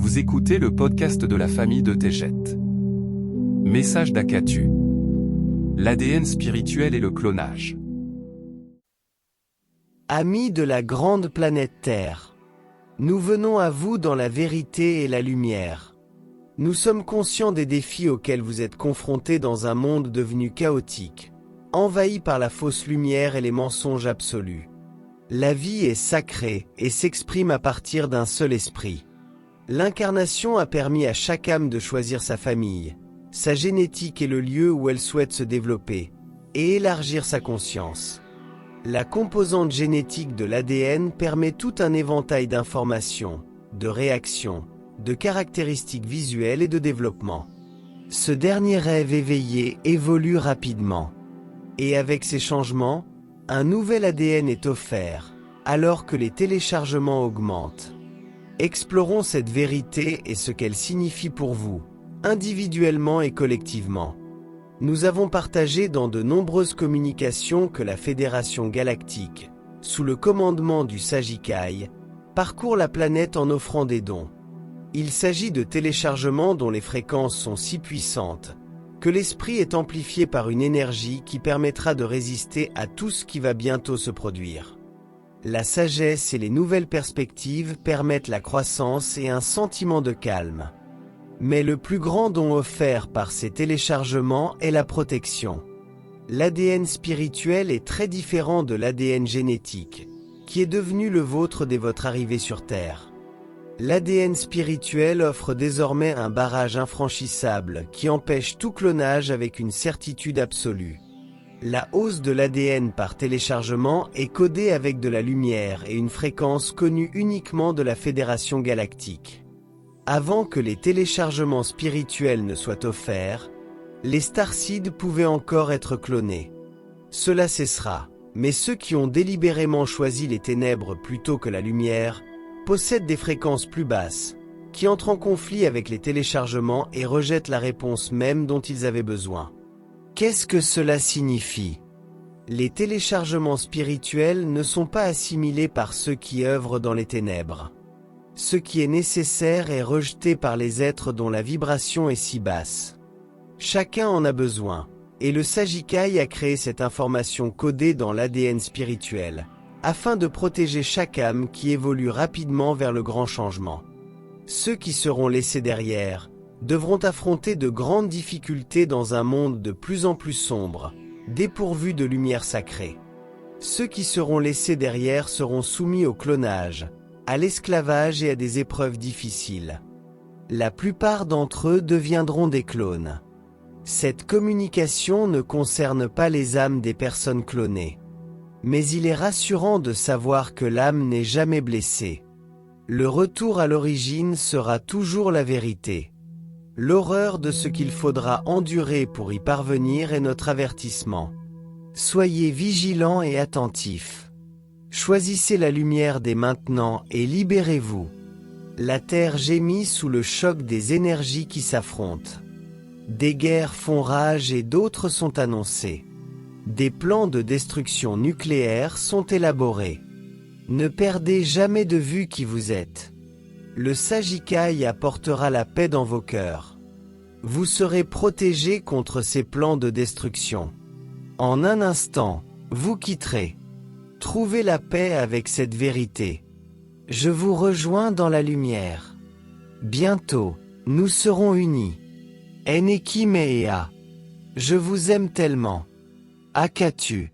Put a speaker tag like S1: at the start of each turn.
S1: Vous écoutez le podcast de la famille de Tejet. Message d'Akatu. L'ADN spirituel et le clonage.
S2: Amis de la grande planète Terre, nous venons à vous dans la vérité et la lumière. Nous sommes conscients des défis auxquels vous êtes confrontés dans un monde devenu chaotique, envahi par la fausse lumière et les mensonges absolus. La vie est sacrée et s'exprime à partir d'un seul esprit. L'incarnation a permis à chaque âme de choisir sa famille, sa génétique et le lieu où elle souhaite se développer, et élargir sa conscience. La composante génétique de l'ADN permet tout un éventail d'informations, de réactions, de caractéristiques visuelles et de développement. Ce dernier rêve éveillé évolue rapidement. Et avec ces changements, un nouvel ADN est offert, alors que les téléchargements augmentent. Explorons cette vérité et ce qu'elle signifie pour vous, individuellement et collectivement. Nous avons partagé dans de nombreuses communications que la Fédération Galactique, sous le commandement du Sagikai, parcourt la planète en offrant des dons. Il s'agit de téléchargements dont les fréquences sont si puissantes que l'esprit est amplifié par une énergie qui permettra de résister à tout ce qui va bientôt se produire. La sagesse et les nouvelles perspectives permettent la croissance et un sentiment de calme. Mais le plus grand don offert par ces téléchargements est la protection. L'ADN spirituel est très différent de l'ADN génétique, qui est devenu le vôtre dès votre arrivée sur Terre. L'ADN spirituel offre désormais un barrage infranchissable qui empêche tout clonage avec une certitude absolue. La hausse de l'ADN par téléchargement est codée avec de la lumière et une fréquence connue uniquement de la Fédération Galactique. Avant que les téléchargements spirituels ne soient offerts, les starseeds pouvaient encore être clonés. Cela cessera, mais ceux qui ont délibérément choisi les ténèbres plutôt que la lumière possèdent des fréquences plus basses, qui entrent en conflit avec les téléchargements et rejettent la réponse même dont ils avaient besoin. Qu'est-ce que cela signifie? Les téléchargements spirituels ne sont pas assimilés par ceux qui œuvrent dans les ténèbres. Ce qui est nécessaire est rejeté par les êtres dont la vibration est si basse. Chacun en a besoin, et le Sagikai a créé cette information codée dans l'ADN spirituel, afin de protéger chaque âme qui évolue rapidement vers le grand changement. Ceux qui seront laissés derrière devront affronter de grandes difficultés dans un monde de plus en plus sombre, dépourvu de lumière sacrée. Ceux qui seront laissés derrière seront soumis au clonage, à l'esclavage et à des épreuves difficiles. La plupart d'entre eux deviendront des clones. Cette communication ne concerne pas les âmes des personnes clonées. Mais il est rassurant de savoir que l'âme n'est jamais blessée. Le retour à l'origine sera toujours la vérité. L'horreur de ce qu'il faudra endurer pour y parvenir est notre avertissement. Soyez vigilants et attentifs. Choisissez la lumière dès maintenant et libérez-vous. La Terre gémit sous le choc des énergies qui s'affrontent. Des guerres font rage et d'autres sont annoncées. Des plans de destruction nucléaire sont élaborés. Ne perdez jamais de vue qui vous êtes. Le Sagikai apportera la paix dans vos cœurs. Vous serez protégés contre ces plans de destruction. En un instant, vous quitterez. Trouvez la paix avec cette vérité. Je vous rejoins dans la lumière. Bientôt, nous serons unis. Eneki Mea. Je vous aime tellement. Akatu.